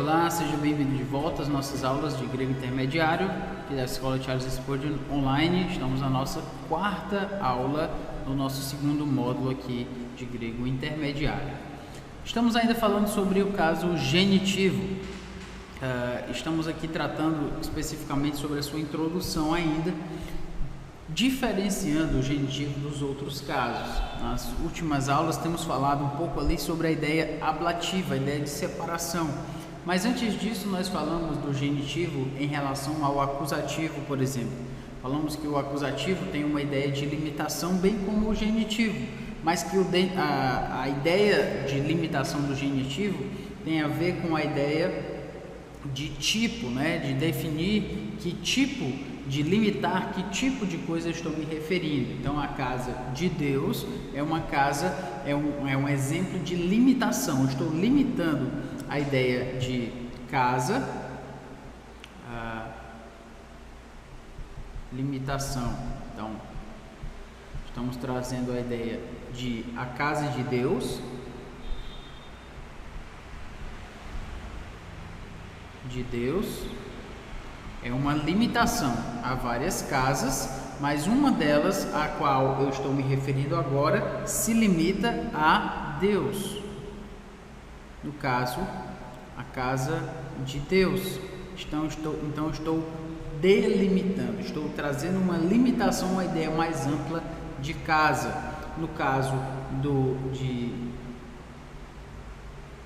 Olá, seja bem-vindo de volta às nossas aulas de grego intermediário aqui da Escola Charles Spurgeon Online. Estamos na nossa quarta aula do nosso segundo módulo aqui de grego intermediário. Estamos ainda falando sobre o caso genitivo. Estamos aqui tratando especificamente sobre a sua introdução ainda, diferenciando o genitivo dos outros casos. Nas últimas aulas temos falado um pouco ali sobre a ideia ablativa, a ideia de separação. Mas antes disso nós falamos do genitivo em relação ao acusativo, por exemplo. Falamos que o acusativo tem uma ideia de limitação, bem como o genitivo, mas que a ideia de limitação do genitivo tem a ver com a ideia de tipo, né? De definir que tipo, de limitar que tipo de coisa eu estou me referindo. Então a casa de Deus é uma casa, é um exemplo de limitação. Eu estou limitando a ideia de casa, limitação. Então estamos trazendo a ideia de a casa de Deus, é uma limitação a várias casas, mas uma delas, a qual eu estou me referindo agora, se limita a Deus. No caso, a casa de Deus. Então estou delimitando, estou trazendo uma limitação, uma ideia mais ampla de casa. No caso de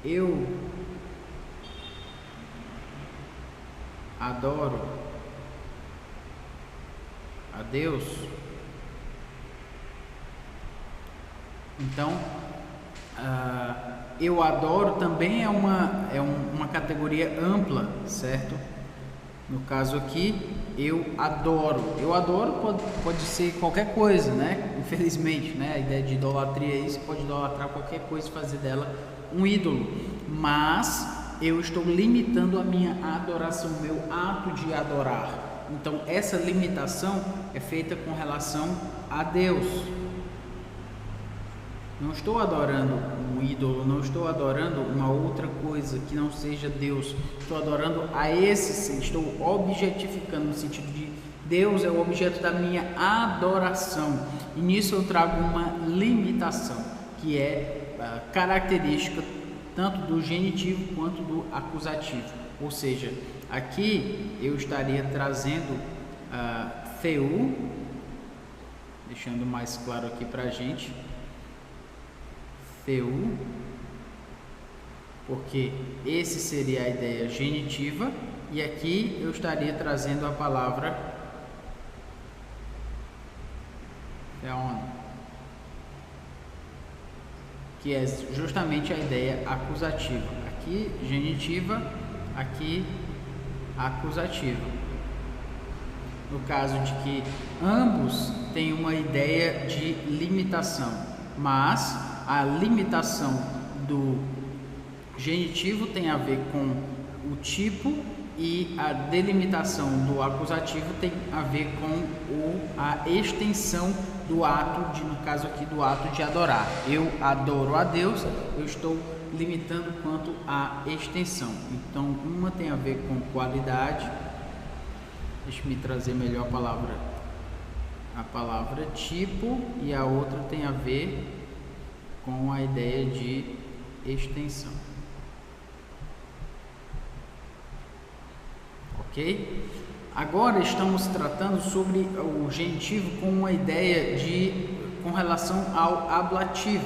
eu adoro a Deus, então eu adoro também é uma categoria ampla, certo? No caso aqui, eu adoro pode ser qualquer coisa, né? Infelizmente, né? A ideia de idolatria é isso, pode idolatrar qualquer coisa e fazer dela um ídolo, mas eu estou limitando a minha adoração, o meu ato de adorar. Então essa limitação é feita com relação a Deus. Não estou adorando um ídolo, não estou adorando uma outra coisa que não seja Deus. Estou adorando a esse ser, estou objetificando no sentido de Deus é o objeto da minha adoração. E nisso eu trago uma limitação, que é característica tanto do genitivo quanto do acusativo. Ou seja, aqui eu estaria trazendo theou, deixando mais claro aqui para a gente, theou, porque esse seria a ideia genitiva, e aqui eu estaria trazendo a palavra theon, que é justamente a ideia acusativa. Aqui genitiva, aqui acusativa. No caso de que ambos têm uma ideia de limitação, mas a limitação do genitivo tem a ver com o tipo e a delimitação do acusativo tem a ver com a extensão do ato, no caso aqui do ato de adorar. Eu adoro a Deus, eu estou limitando quanto à extensão. Então uma tem a ver com qualidade, deixa-me trazer melhor a palavra tipo, e a outra tem a ver com a ideia de extensão. Ok? Agora estamos tratando sobre o genitivo com uma ideia com relação ao ablativo,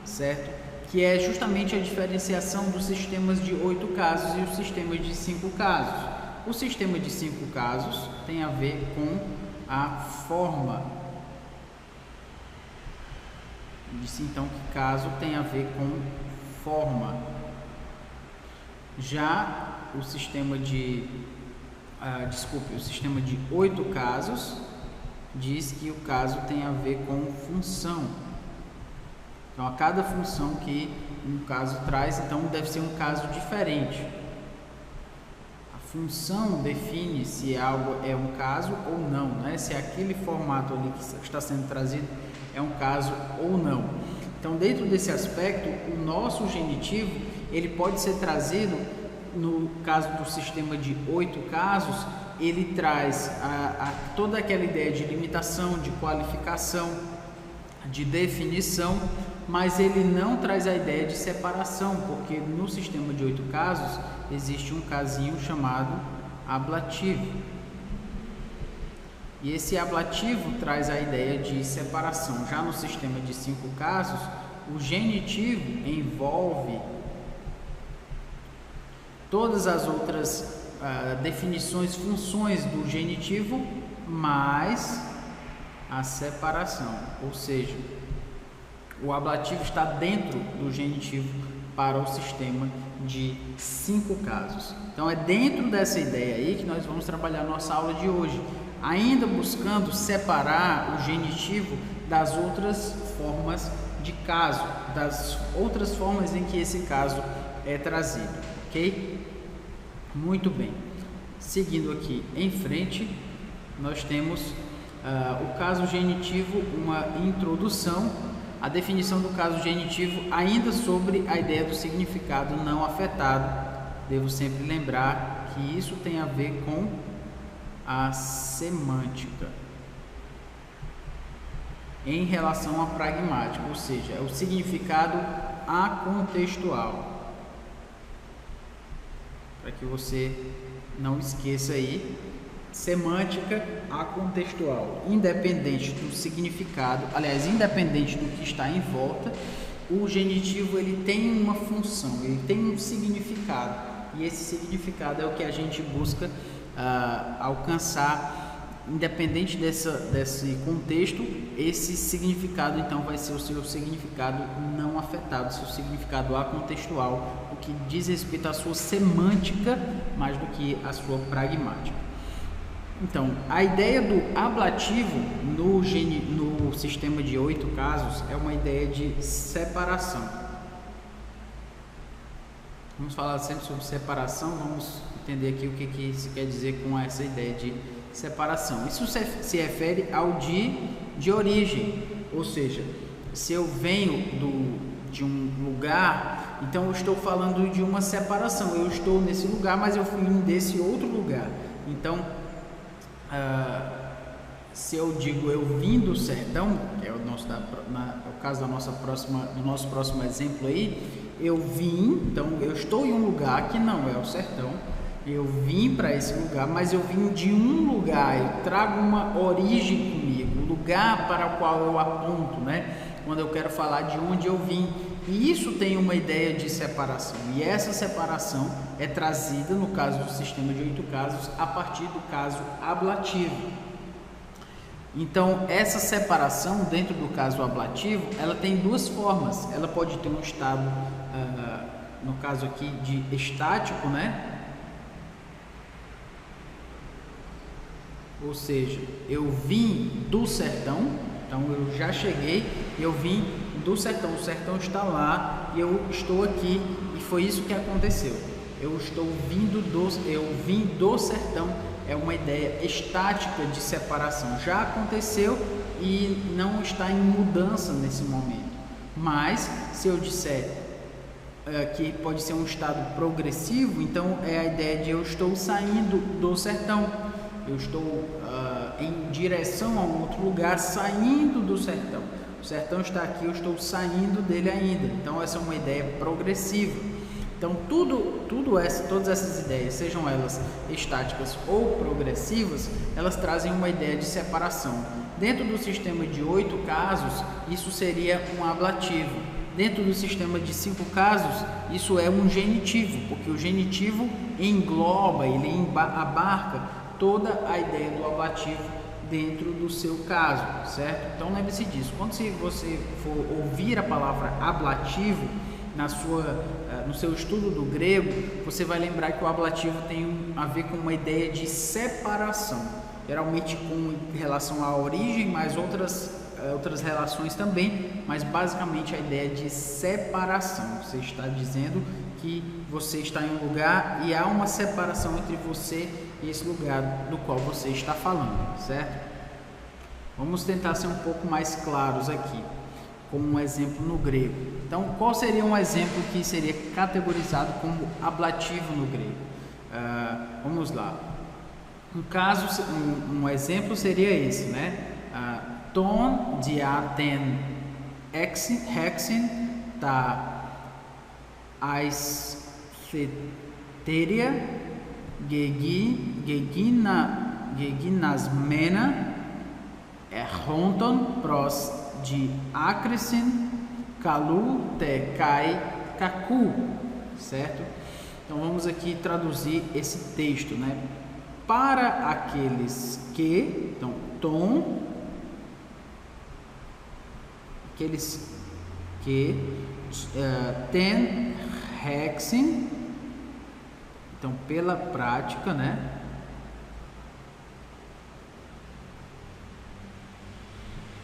certo? Que é justamente a diferenciação dos sistemas de 8 casos e os sistemas de 5 casos. O sistema de 5 casos tem a ver com a forma. Disse então que caso tem a ver com forma. Já o sistema de o sistema de 8 casos diz que o caso tem a ver com função. Então a cada função que um caso traz, então deve ser um caso diferente. A função define se algo é um caso ou não, né? Se aquele formato ali que está sendo trazido é um caso ou não. Então, dentro desse aspecto, o nosso genitivo ele pode ser trazido no caso do sistema de 8 casos, ele traz toda aquela ideia de limitação, de qualificação, de definição, mas ele não traz a ideia de separação, porque no sistema de 8 casos existe um casinho chamado ablativo. E esse ablativo traz a ideia de separação. Já no sistema de 5 casos, o genitivo envolve todas as outras definições, funções do genitivo, mais a separação, ou seja, o ablativo está dentro do genitivo para o sistema de 5 casos. Então é dentro dessa ideia aí que nós vamos trabalhar nossa aula de hoje, ainda buscando separar o genitivo das outras formas de caso, das outras formas em que esse caso é trazido, ok? Muito bem. Seguindo aqui em frente, nós temos o caso genitivo, uma introdução, a definição do caso genitivo, ainda sobre a ideia do significado não afetado. Devo sempre lembrar que isso tem a ver com a semântica em relação à pragmática, ou seja, é o significado acontextual, para que você não esqueça aí. Semântica acontextual, independente do significado, aliás, independente do que está em volta, o genitivo ele tem uma função, ele tem um significado, e esse significado é o que a gente busca alcançar, independente desse contexto. Esse significado então vai ser o seu significado não afetado, seu significado acontextual, o que diz respeito à sua semântica mais do que à sua pragmática. Então, a ideia do ablativo no sistema de 8 casos é uma ideia de separação. Vamos falar sempre sobre separação, vamos entender aqui o que se quer dizer com essa ideia de separação. Isso se refere ao de origem, ou seja, se eu venho de um lugar, então eu estou falando de uma separação. Eu estou nesse lugar, mas eu vim desse outro lugar. Então, se eu digo eu vim do sertão, que é o caso do nosso próximo exemplo aí, eu vim, então eu estou em um lugar que não é o sertão, eu vim para esse lugar, mas eu vim de um lugar, eu trago uma origem comigo, o lugar para o qual eu aponto, né? Quando eu quero falar de onde eu vim. E isso tem uma ideia de separação, e essa separação é trazida no caso do sistema de 8 casos a partir do caso ablativo. Então, essa separação dentro do caso ablativo, ela tem duas formas. Ela pode ter um estado, no caso aqui, de estático, né? Ou seja, eu vim do sertão, então eu já cheguei, eu vim do sertão, o sertão está lá e eu estou aqui, e foi isso que aconteceu. Eu vim do sertão, é uma ideia estática de separação, já aconteceu e não está em mudança nesse momento. Mas se eu disser que pode ser um estado progressivo, então é a ideia de eu estou saindo do sertão, eu estou em direção a um outro lugar, saindo do sertão. O sertão está aqui, eu estou saindo dele ainda. Então essa é uma ideia progressiva. Então todas essas ideias, sejam elas estáticas ou progressivas, elas trazem uma ideia de separação. Dentro do sistema de 8 casos, isso seria um ablativo. Dentro do sistema de 5 casos, isso é um genitivo, porque o genitivo engloba, ele abarca toda a ideia do ablativo dentro do seu caso, certo? Então lembre-se disso. Quando você for ouvir a palavra ablativo no seu estudo do grego, você vai lembrar que o ablativo tem a ver com uma ideia de separação, geralmente com relação à origem, mas outras relações também, mas basicamente a ideia de separação. Você está dizendo que você está em um lugar e há uma separação entre você e esse lugar do qual você está falando, certo? Vamos tentar ser um pouco mais claros aqui. como um exemplo no grego. Então, qual seria um exemplo que seria categorizado como ablativo no grego? Vamos lá. Um exemplo seria esse, né? Ton dia ten hexen ta aistheteria geginasmena erhonton pros de acrescen kalu te kai kaku, certo? Então vamos aqui traduzir esse texto, né? Para aqueles que, então, tom, aqueles que ten hexen, então pela prática, né?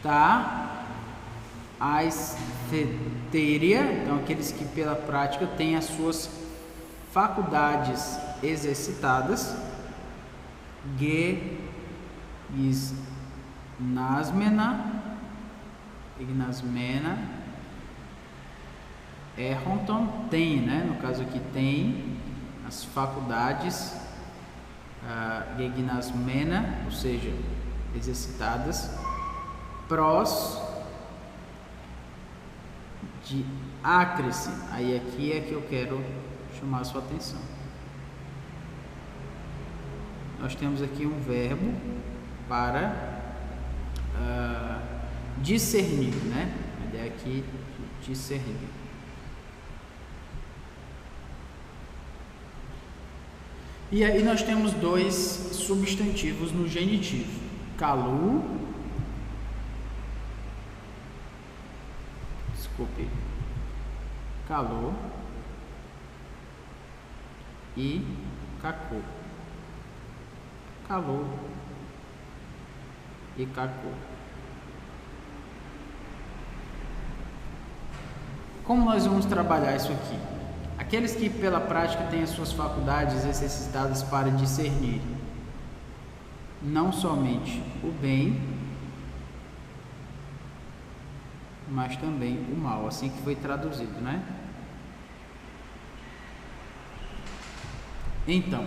Tá, aistheteria, então aqueles que pela prática têm as suas faculdades exercitadas, Ignasmena, erhonton, tem, né? No caso aqui tem as faculdades Ignasmena, ou seja, exercitadas, pros de acrescen. Aí aqui é que eu quero chamar a sua atenção. Nós temos aqui um verbo para discernir, né? A ideia aqui é discernir. E aí nós temos dois substantivos no genitivo: kalu, kalu e kaku. Kalu e kaku. Como nós vamos trabalhar isso aqui? Aqueles que pela prática têm as suas faculdades exercitadas para discernir não somente o bem, mas também o mal, assim que foi traduzido, né? Então,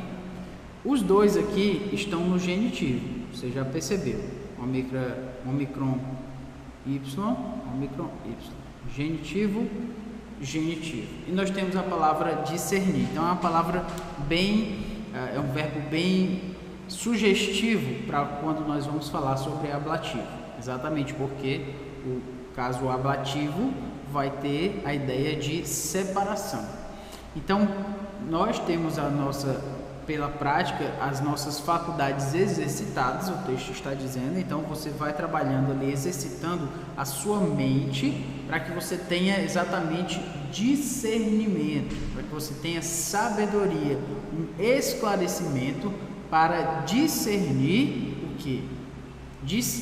os dois aqui estão no genitivo, você já percebeu, omicron y, genitivo, genitivo. E nós temos a palavra discernir. Então é uma palavra é um verbo bem sugestivo para quando nós vamos falar sobre ablativo. Exatamente porque o caso ablativo vai ter a ideia de separação. Então nós temos pela prática, as nossas faculdades exercitadas, o texto está dizendo. Então você vai trabalhando ali, exercitando a sua mente para que você tenha exatamente discernimento, para que você tenha sabedoria, um esclarecimento para discernir o que?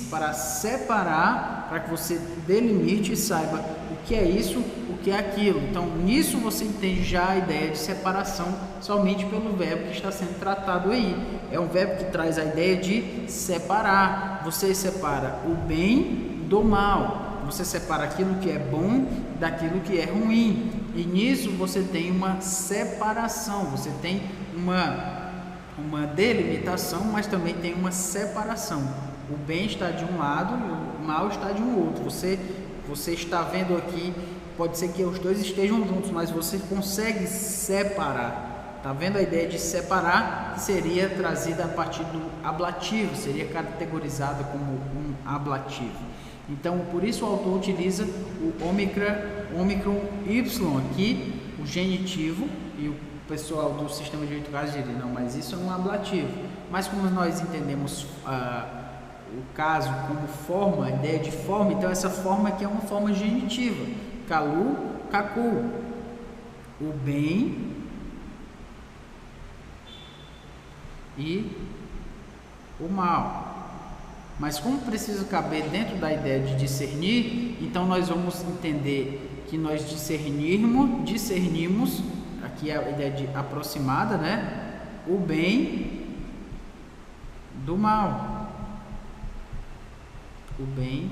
Para separar, para que você delimite e saiba o que é isso, o que é aquilo. Então, nisso você entende já a ideia de separação somente pelo verbo que está sendo tratado aí. É um verbo que traz a ideia de separar. Você separa o bem do mal. Você separa aquilo que é bom daquilo que é ruim. E nisso você tem uma separação, você tem uma delimitação, mas também tem uma separação. O bem está de um lado e o mal está de um outro. Você está vendo aqui, pode ser que os dois estejam juntos, mas você consegue separar. Está vendo a ideia de separar, que seria trazida a partir do ablativo, seria categorizada como um ablativo. Então, por isso o autor utiliza o omicron y aqui, o genitivo, e o pessoal do sistema de 8 casos diria, não, mas isso é um ablativo. Mas como nós entendemos o caso como forma, a ideia de forma, então essa forma aqui é uma forma genitiva. Kalu, kaku. O bem e o mal. Mas como precisa caber dentro da ideia de discernir, então nós vamos entender que nós discernimos, aqui é a ideia de aproximada, né? O bem do mal. O bem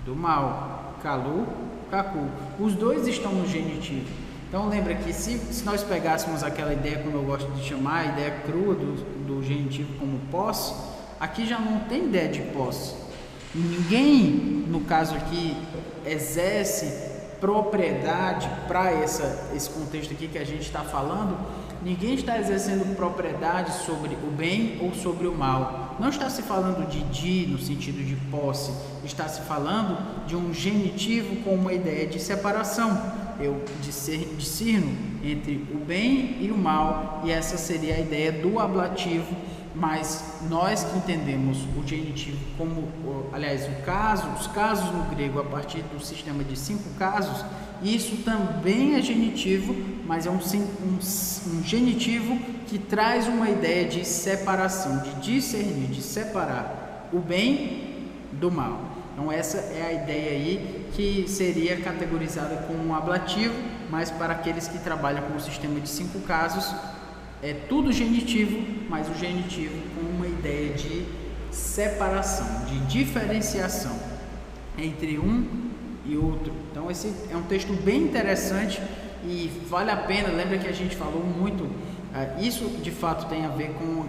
do mal. Calu, Cacu. Os dois estão no genitivo. Então lembra que se nós pegássemos aquela ideia, como eu gosto de chamar, a ideia crua do genitivo como posse, aqui já não tem ideia de posse. Ninguém, no caso aqui, exerce propriedade para esse contexto aqui que a gente está falando. Ninguém está exercendo propriedade sobre o bem ou sobre o mal. Não está se falando de no sentido de posse, está se falando de um genitivo com uma ideia de separação. Eu discerno entre o bem e o mal, e essa seria a ideia do ablativo. Mas nós que entendemos o genitivo como, aliás, os casos no grego a partir do sistema de 5 casos, isso também é genitivo, mas é um genitivo que traz uma ideia de separação, de discernir, de separar o bem do mal. Então essa é a ideia aí que seria categorizada como um ablativo, mas para aqueles que trabalham com o sistema de 5 casos, é tudo genitivo, mas o genitivo com uma ideia de separação, de diferenciação entre um e outro. Então esse é um texto bem interessante e vale a pena. Lembra que a gente falou muito, isso de fato tem a ver com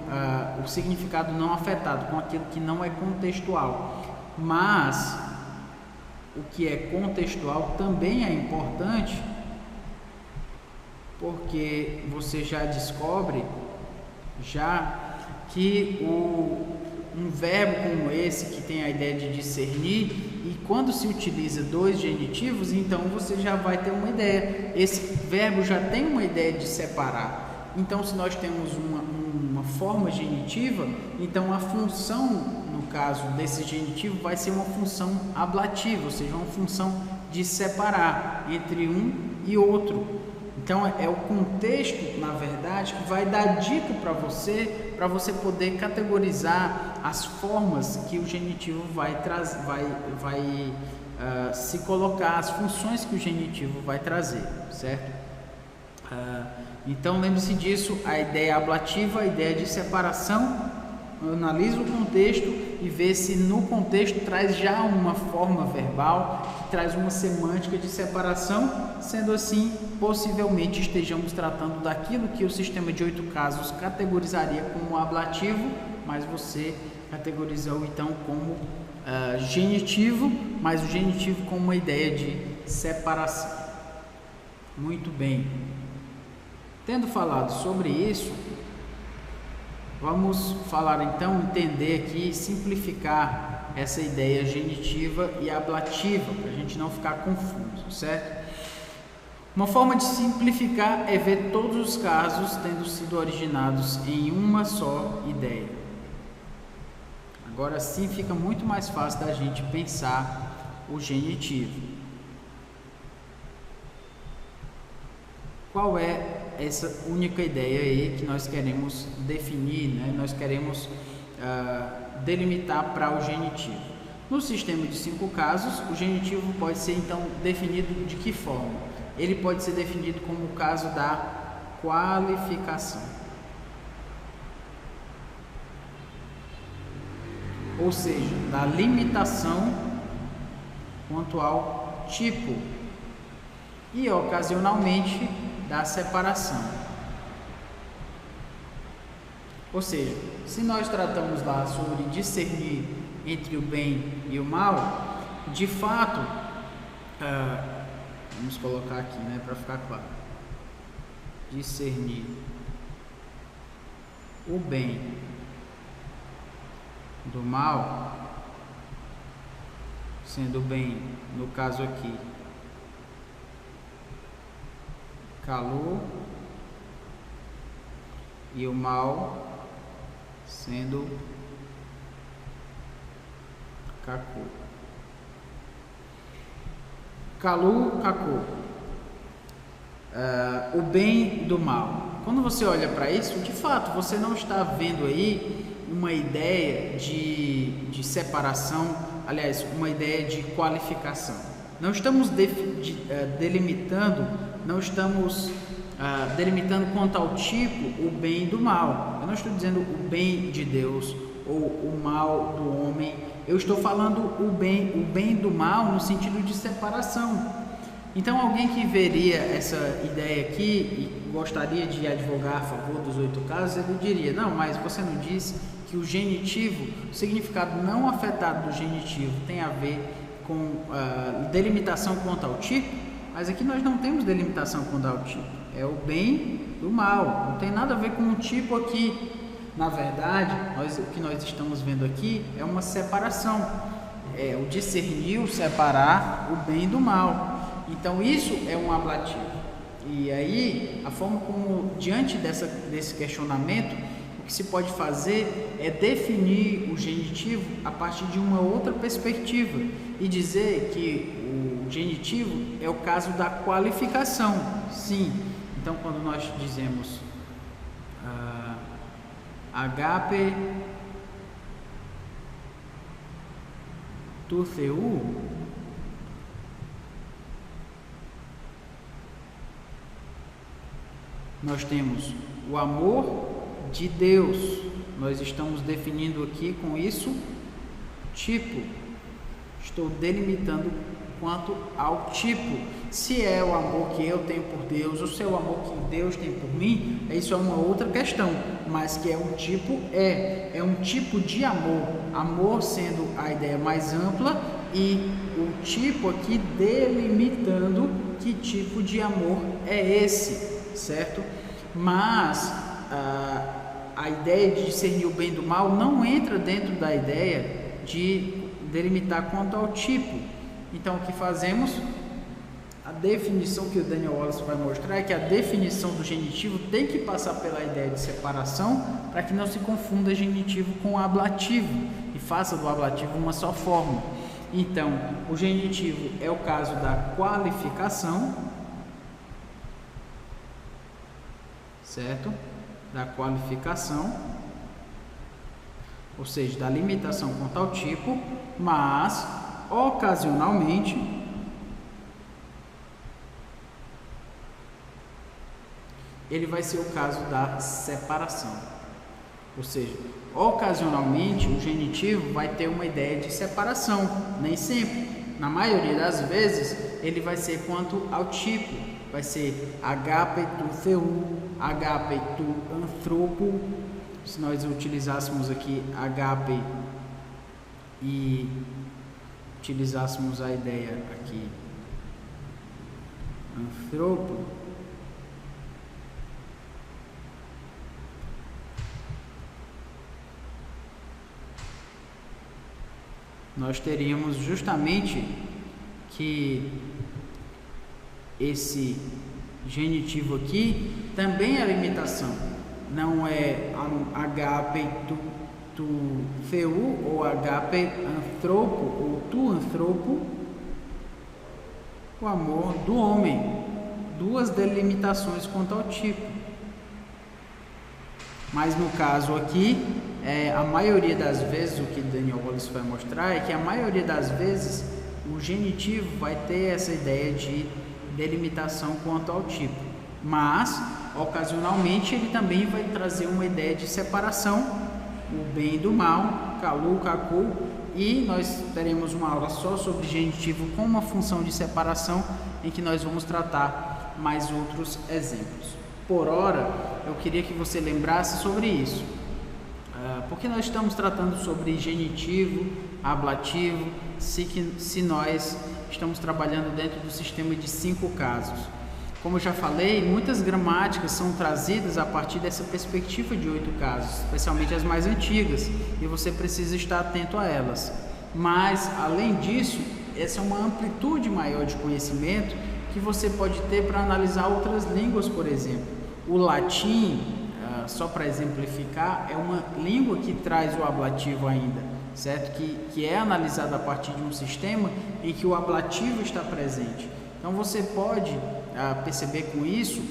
o significado não afetado, com aquilo que não é contextual, mas o que é contextual também é importante, porque você já descobre que um verbo como esse, que tem a ideia de discernir, e quando se utiliza 2 genitivos, então você já vai ter uma ideia. Esse verbo já tem uma ideia de separar. Então, se nós temos uma forma genitiva, então a função, no caso desse genitivo, vai ser uma função ablativa, ou seja, uma função de separar entre um e outro. Então é o contexto, na verdade, que vai dar dica para você poder categorizar as formas que o genitivo vai se colocar, as funções que o genitivo vai trazer, certo? Então lembre-se disso, a ideia ablativa, a ideia de separação. Analisa o contexto e vê se no contexto traz já uma forma verbal, que traz uma semântica de separação. Sendo assim, possivelmente estejamos tratando daquilo que o sistema de 8 casos categorizaria como ablativo, mas você categorizou então como genitivo, mas o genitivo com uma ideia de separação. Muito bem. Tendo falado sobre isso, vamos falar então, entender aqui, simplificar essa ideia genitiva e ablativa, para a gente não ficar confuso, certo? Uma forma de simplificar é ver todos os casos tendo sido originados em uma só ideia. Agora sim fica muito mais fácil da gente pensar o genitivo. Qual é essa única ideia aí que nós queremos definir, né? Nós queremos delimitar para o genitivo. No sistema de 5 casos, o genitivo pode ser então definido de que forma? Ele pode ser definido como o caso da qualificação. Ou seja, da limitação quanto ao tipo e ocasionalmente da separação. Ou seja, se nós tratamos lá sobre discernir entre o bem e o mal, de fato, vamos colocar aqui, né, para ficar claro, discernir o bem do mal, sendo o bem, no caso aqui, Calu, e o mal sendo Cacu. Calu, Cacu. O bem do mal. Quando você olha para isso, de fato, você não está vendo aí uma ideia de separação, aliás, uma ideia de qualificação. Não estamos delimitando, não estamos delimitando quanto ao tipo o bem do mal. Eu não estou dizendo o bem de Deus ou o mal do homem. Eu estou falando o bem do mal no sentido de separação. Então, alguém que veria essa ideia aqui e gostaria de advogar a favor dos 8 casos, ele diria: não, mas você não disse que o genitivo, o significado não afetado do genitivo tem a ver com delimitação quanto ao tipo? Mas aqui nós não temos delimitação quanto ao tipo, é o bem do mal, não tem nada a ver com o tipo aqui. Na verdade, o que nós estamos vendo aqui é uma separação, o discernir, o separar o bem do mal. Então isso é um ablativo. E aí, a forma como, diante desse questionamento, o que se pode fazer é definir o genitivo a partir de uma outra perspectiva e dizer que o genitivo é o caso da qualificação. Sim, então quando nós dizemos agape tu theu, nós temos o amor de Deus. Nós estamos definindo aqui com isso tipo. Estou delimitando quanto ao tipo. Se é o amor que eu tenho por Deus ou se é o amor que Deus tem por mim, isso é uma outra questão. Mas que é um tipo, é um tipo de amor. Amor sendo a ideia mais ampla e o tipo aqui delimitando que tipo de amor é esse. Certo? Mas a ideia de discernir o bem do mal não entra dentro da ideia de delimitar quanto ao tipo. Então, o que fazemos? A definição que o Daniel Wallace vai mostrar é que a definição do genitivo tem que passar pela ideia de separação para que não se confunda genitivo com ablativo e faça do ablativo uma só forma. Então, o genitivo é o caso da qualificação, certo? Da qualificação, ou seja, da limitação quanto ao tipo, mas ocasionalmente ele vai ser o caso da separação. Ou seja, ocasionalmente o genitivo vai ter uma ideia de separação, nem sempre. Na maioria das vezes ele vai ser quanto ao tipo. Vai ser agape tu theu, agape tu anthropo. Se nós utilizássemos aqui agape e utilizássemos a ideia aqui anthropo, nós teríamos justamente que esse genitivo aqui também é limitação, não é agape tu theu ou agape anthropo ou tu anthropo, o amor do homem, duas delimitações quanto ao tipo. Mas no caso aqui, a maioria das vezes, o que Daniel Wallace vai mostrar é que a maioria das vezes o genitivo vai ter essa ideia de delimitação quanto ao tipo, mas ocasionalmente ele também vai trazer uma ideia de separação, o bem do mal, kalu, kaku, e nós teremos uma aula só sobre genitivo com uma função de separação, em que nós vamos tratar mais outros exemplos. Por hora, eu queria que você lembrasse sobre isso, porque nós estamos tratando sobre genitivo, ablativo, se nós estamos trabalhando dentro do sistema de 5 casos. Como eu já falei, muitas gramáticas são trazidas a partir dessa perspectiva de 8 casos, especialmente as mais antigas, e você precisa estar atento a elas. Mas, além disso, essa é uma amplitude maior de conhecimento que você pode ter para analisar outras línguas, por exemplo. O latim, só para exemplificar, é uma língua que traz o ablativo ainda, certo? Que é analisada a partir de um sistema em que o ablativo está presente. Então você pode perceber com isso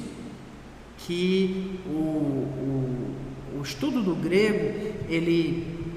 que o estudo do grego, ele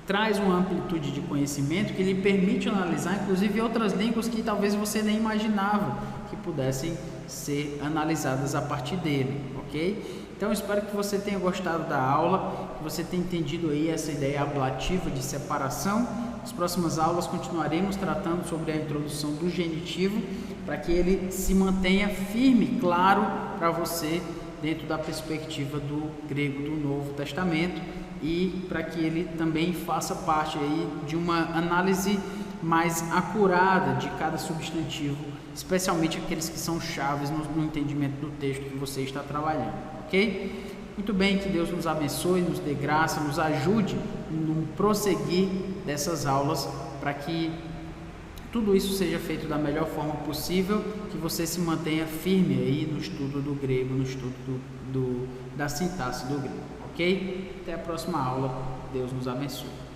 traz uma amplitude de conhecimento que lhe permite analisar inclusive outras línguas que talvez você nem imaginava que pudessem ser analisadas a partir dele, ok? Então, espero que você tenha gostado da aula, que você tenha entendido aí essa ideia ablativa de separação. Nas próximas aulas continuaremos tratando sobre a introdução do genitivo, para que ele se mantenha firme, claro, para você dentro da perspectiva do grego do Novo Testamento e para que ele também faça parte aí de uma análise mais acurada de cada substantivo, especialmente aqueles que são chaves no entendimento do texto que você está trabalhando, ok? Muito bem, que Deus nos abençoe, nos dê graça, nos ajude no prosseguir dessas aulas, para que tudo isso seja feito da melhor forma possível, que você se mantenha firme aí no estudo do grego, no estudo da sintaxe do grego, ok? Até a próxima aula, Deus nos abençoe.